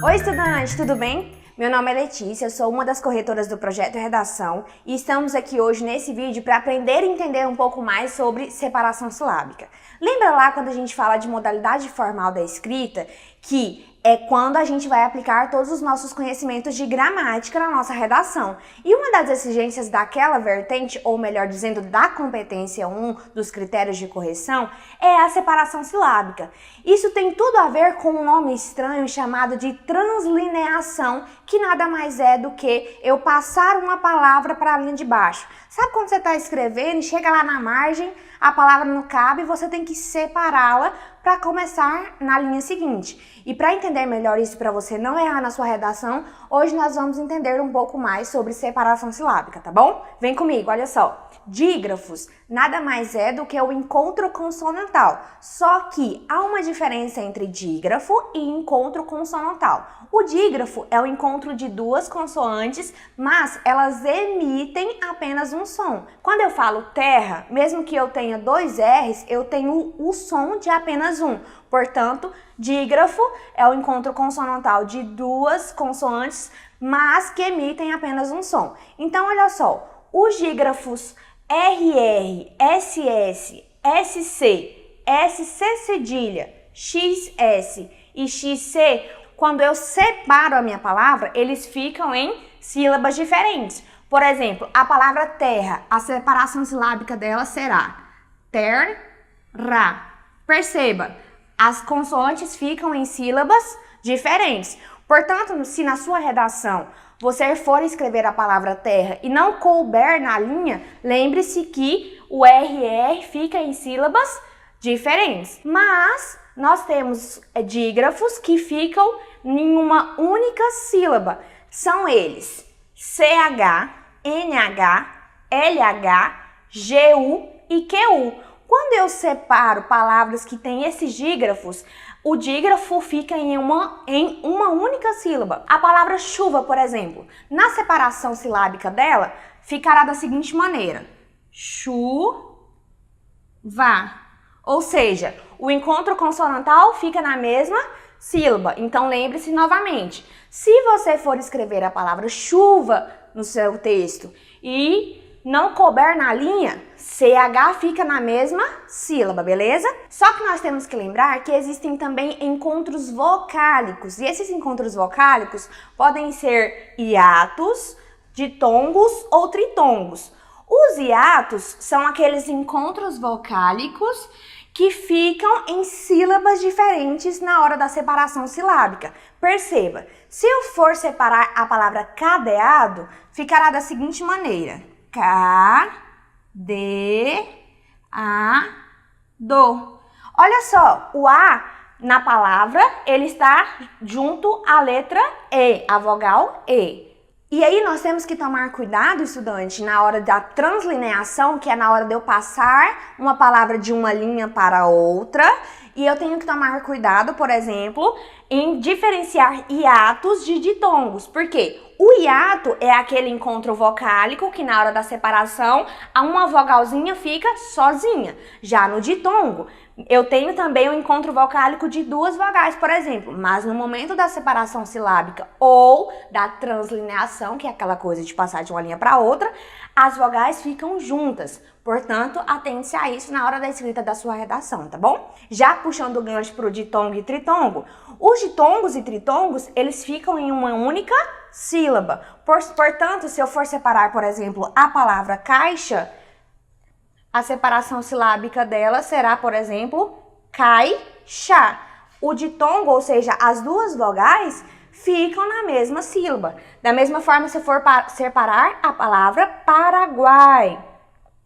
Oi, estudante, tudo bem? Meu nome é Letícia, sou uma das corretoras do Projeto Redação e estamos aqui hoje nesse vídeo para aprender e entender um pouco mais sobre separação silábica. Lembra lá quando a gente fala de modalidade formal da escrita, que é quando a gente vai aplicar todos os nossos conhecimentos de gramática na nossa redação. E uma das exigências daquela vertente, ou melhor dizendo, da competência 1 dos critérios de correção, é a separação silábica. Isso tem tudo a ver com um nome estranho chamado de translineação, que nada mais é do que eu passar uma palavra para a linha de baixo. Sabe quando você está escrevendo e chega lá na margem, a palavra não cabe e você tem que separá-la para começar na linha seguinte. E para entender melhor isso, para você não errar na sua redação, hoje nós vamos entender um pouco mais sobre separação silábica, tá bom? Vem comigo, olha só. Dígrafos nada mais é do que o encontro consonantal, só que há uma diferença entre dígrafo e encontro consonantal. O dígrafo é o encontro de duas consoantes, mas elas emitem apenas um som. Quando eu falo terra, mesmo que eu tenha dois R's, eu tenho o som de apenas um. Portanto, dígrafo é o encontro consonantal de duas consoantes, mas que emitem apenas um som. Então, olha só, os dígrafos RR, SS, SC, SC cedilha, XS e XC, quando eu separo a minha palavra, eles ficam em sílabas diferentes. Por exemplo, a palavra terra, a separação silábica dela será ter-ra. Perceba, as consoantes ficam em sílabas diferentes. Portanto, se na sua redação você for escrever a palavra terra e não couber na linha, lembre-se que o RR fica em sílabas diferentes. Mas nós temos dígrafos que ficam em uma única sílaba. São eles CH, NH, LH, GU e QU. Quando eu separo palavras que têm esses dígrafos, o dígrafo fica em uma única sílaba. A palavra chuva, por exemplo, na separação silábica dela, ficará da seguinte maneira: chuva. Ou seja, o encontro consonantal fica na mesma sílaba. Então lembre-se novamente, se você for escrever a palavra chuva no seu texto e não couber na linha, CH fica na mesma sílaba, beleza? Só que nós temos que lembrar que existem também encontros vocálicos. E esses encontros vocálicos podem ser hiatos, ditongos ou tritongos. Os hiatos são aqueles encontros vocálicos que ficam em sílabas diferentes na hora da separação silábica. Perceba, se eu for separar a palavra cadeado, ficará da seguinte maneira: do. Olha só, o A na palavra, ele está junto à letra E, a vogal E. E aí nós temos que tomar cuidado, estudante, na hora da translineação, que é na hora de eu passar uma palavra de uma linha para outra. E eu tenho que tomar cuidado, por exemplo, em diferenciar hiatos de ditongos. Por quê? O hiato é aquele encontro vocálico que na hora da separação, uma vogalzinha fica sozinha. Já no ditongo, eu tenho também o encontro vocálico de duas vogais, por exemplo. Mas no momento da separação silábica ou da translineação, que é aquela coisa de passar de uma linha para outra, as vogais ficam juntas. Portanto, atente-se a isso na hora da escrita da sua redação, tá bom? Já puxando o gancho para o ditongo e tritongo, os ditongos e tritongos, eles ficam em uma única sílaba. Portanto, se eu for separar, por exemplo, a palavra caixa, a separação silábica dela será, por exemplo, caixa. O ditongo, ou seja, as duas vogais, ficam na mesma sílaba. Da mesma forma, se eu for separar a palavra Paraguai,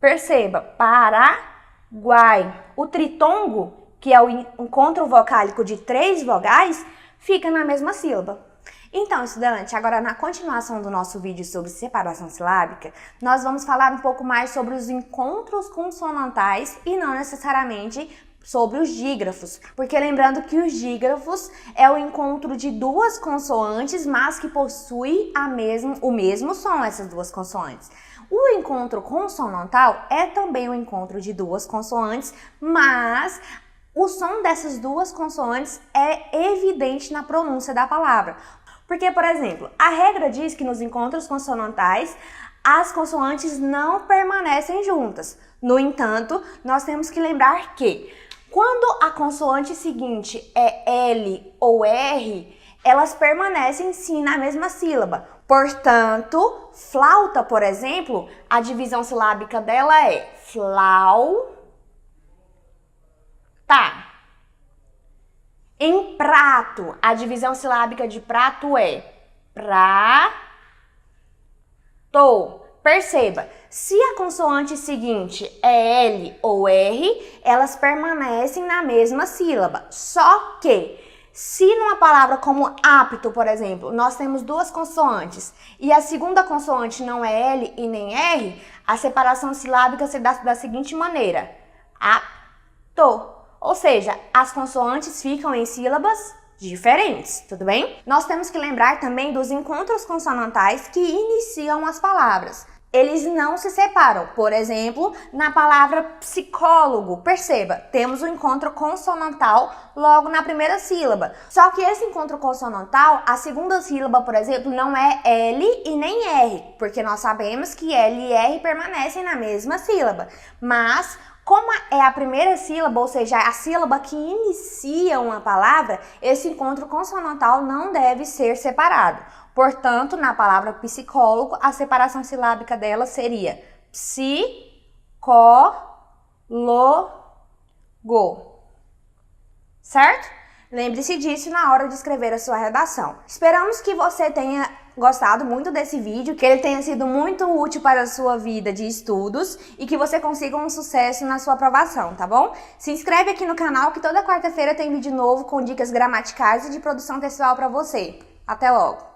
perceba, Paraguai. O tritongo, que é o encontro vocálico de três vogais, fica na mesma sílaba. Então, estudante, agora na continuação do nosso vídeo sobre separação silábica, nós vamos falar um pouco mais sobre os encontros consonantais e não necessariamente sobre os dígrafos, porque lembrando que os dígrafos é o encontro de duas consoantes, mas que possui o mesmo som, essas duas consoantes. O encontro consonantal é também o encontro de duas consoantes, mas o som dessas duas consoantes é evidente na pronúncia da palavra. Porque, por exemplo, a regra diz que nos encontros consonantais, as consoantes não permanecem juntas. No entanto, nós temos que lembrar que quando a consoante seguinte é L ou R, elas permanecem sim na mesma sílaba. Portanto, flauta, por exemplo, a divisão silábica dela é flauta. Em prato, a divisão silábica de prato é prato. Perceba, se a consoante seguinte é L ou R, elas permanecem na mesma sílaba. Só que, se numa palavra como apto, por exemplo, nós temos duas consoantes e a segunda consoante não é L e nem R, a separação silábica se dá da seguinte maneira: apto. Ou seja, as consoantes ficam em sílabas diferentes, tudo bem? Nós temos que lembrar também dos encontros consonantais que iniciam as palavras. Eles não se separam. Por exemplo, na palavra psicólogo, perceba, temos o encontro consonantal logo na primeira sílaba. Só que esse encontro consonantal, a segunda sílaba, por exemplo, não é L e nem R, porque nós sabemos que L e R permanecem na mesma sílaba. Mas como é a primeira sílaba, ou seja, a sílaba que inicia uma palavra, esse encontro consonantal não deve ser separado. Portanto, na palavra psicólogo, a separação silábica dela seria psicólogo. Certo? Lembre-se disso na hora de escrever a sua redação. Esperamos que você tenha gostado muito desse vídeo, que ele tenha sido muito útil para a sua vida de estudos e que você consiga um sucesso na sua aprovação, tá bom? Se inscreve aqui no canal que toda quarta-feira tem vídeo novo com dicas gramaticais e de produção textual para você. Até logo!